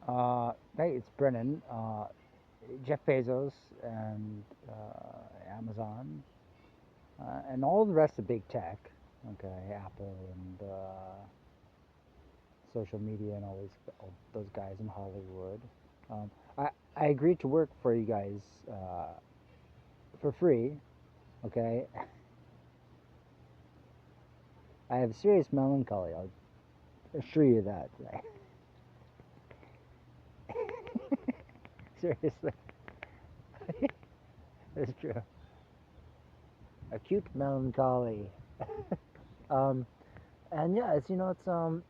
Hey, it's Brennan. Jeff Bezos and Amazon and all the rest of big tech. Okay, Apple and social media and all those guys in Hollywood. Um, I agreed to work for you guys for free. Okay, I have serious melancholy. I'll assure you that. Seriously, it's true. Acute melancholy. Um, and yeah, it's um,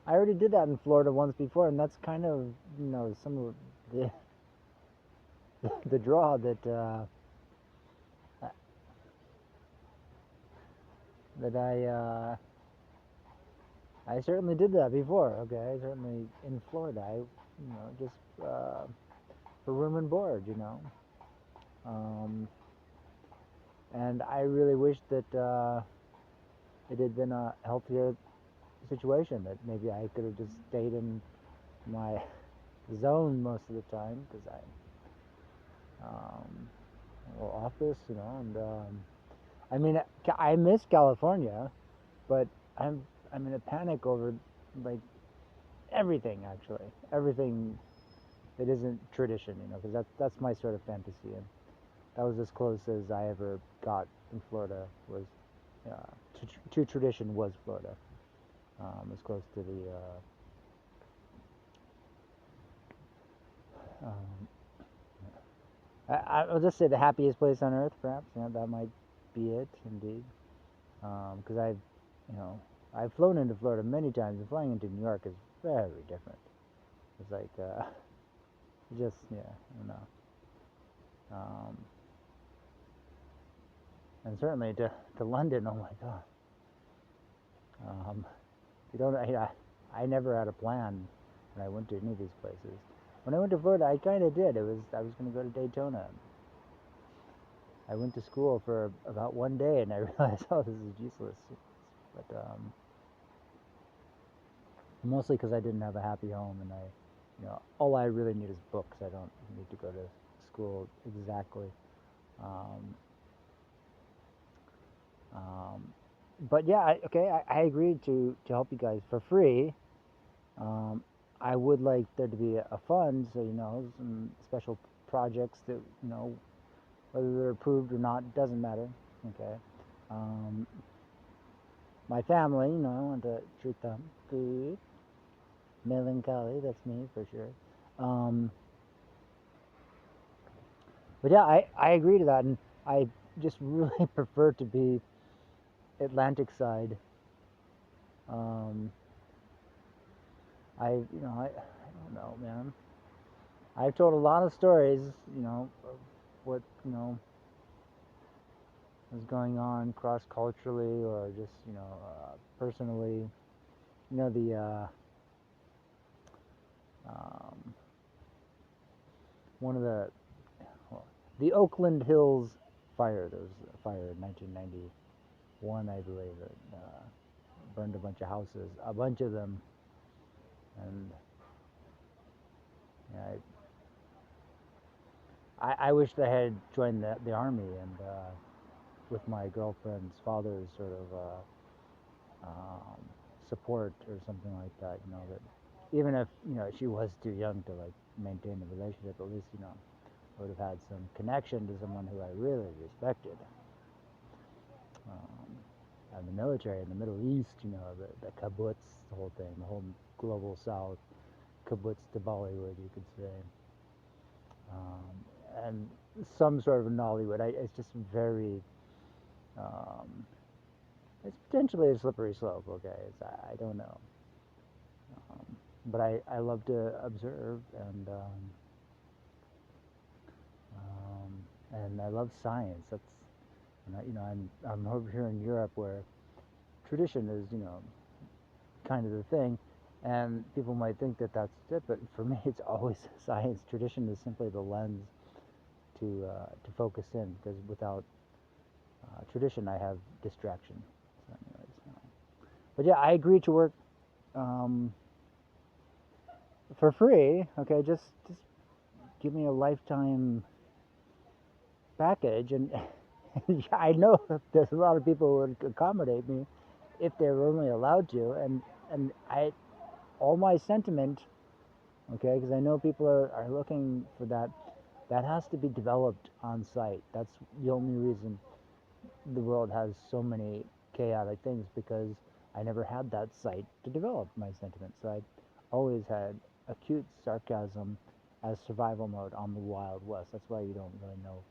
I already did that in Florida once before, and that's kind of some of the the draw that I certainly did that before. Okay, I certainly in Florida. I just for room and board. Um, and I really wish that it had been a healthier situation. That maybe I could have just stayed in my zone most of the time because um, well, office, and I mean, I miss California, but I'm in a panic over like everything actually, everything that isn't tradition, because that's my sort of fantasy, and that was as close as I ever got in Florida was to tradition was Florida, as close to the um, I'll just say the happiest place on earth, perhaps. That might be it, indeed. Because you know, I've flown into Florida many times, and flying into New York is very different. It's like, just yeah, I don't know. Um, and certainly to London, oh my God. Um, you don't, I never had a plan when I went to any of these places. When I went to Florida, I kind of did. I was going to go to Daytona. I went to school for about one day, and I realized, oh, this is useless. But mostly because I didn't have a happy home, and all I really need is books. I don't need to go to school exactly. Um, um, but yeah, okay, I agreed to help you guys for free. Um, I would like there to be a fund, so some special projects that whether they're approved or not doesn't matter. Okay. Um, my family, I want to treat them good. Melancholy, that's me for sure. Um, but yeah, I agree to that, and I just really prefer to be Atlantic side. Um, I don't know, man. I've told a lot of stories, of what is going on cross culturally or just personally. The um, one of well, the Oakland Hills fire. There was a fire in 1991, I believe. It burned a bunch of houses, a bunch of them, and yeah, I wished I had joined the army and with my girlfriend's father's sort of support or something like that. That even if she was too young to like maintain the relationship, at least I would have had some connection to someone who I really respected. Um, and the military in the Middle East, the kibbutz, the whole thing, the whole global South, kibbutz to Bollywood, you could say, and some sort of Nollywood. It's just very, um, it's potentially a slippery slope. Okay, I don't know, but I love to observe and I love science. That's and I'm over here in Europe where tradition is kind of the thing, and people might think that that's it, but for me it's always science. Tradition is simply the lens to focus in, because without tradition I have distraction. So anyways, but yeah, I agree to work um, for free. Okay, just give me a lifetime package, and I know there's a lot of people who would accommodate me if they were only allowed to, and I all my sentiment, okay, because I know people are looking for that. That has to be developed on site. That's the only reason the world has so many chaotic things, because I never had that site to develop my sentiments. So I always had acute sarcasm as survival mode on the Wild West. That's why you don't really know.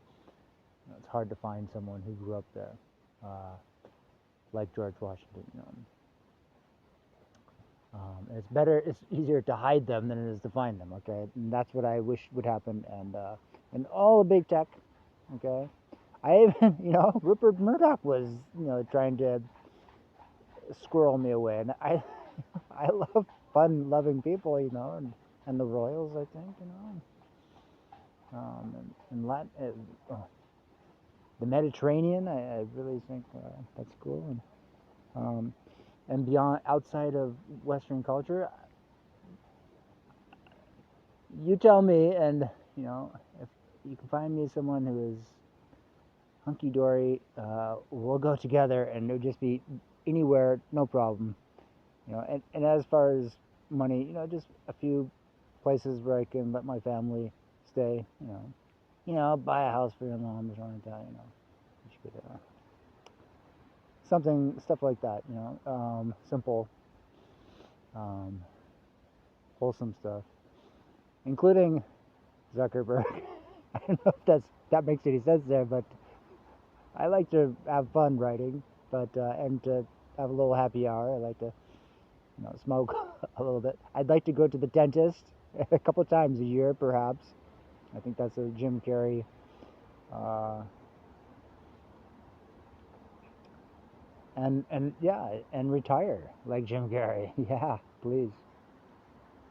It's hard to find someone who grew up there, uh, like George Washington. It's better. It's easier to hide them than it is to find them. Okay, and that's what I wish would happen. And all the big tech. Okay, I even Rupert Murdoch was trying to squirrel me away, and I I love fun-loving people, and the royals. I think and Latin, the Mediterranean. I really think that's cool, and beyond outside of Western culture, you tell me, and if you can find me someone who is hunky dory, we'll go together, and it'll just be anywhere, no problem. And as far as money, just a few places where I can let my family stay. Buy a house for your mom or something like that. You could, something stuff like that. Simple, um, wholesome stuff, including Zuckerberg. I don't know if that makes any sense there, but I like to have fun writing, but and to have a little happy hour. I like to smoke a little bit. I'd like to go to the dentist a couple times a year, perhaps. I think that's a Jim Carrey. Uh, and yeah, and retire like Jim Carrey. Yeah, please.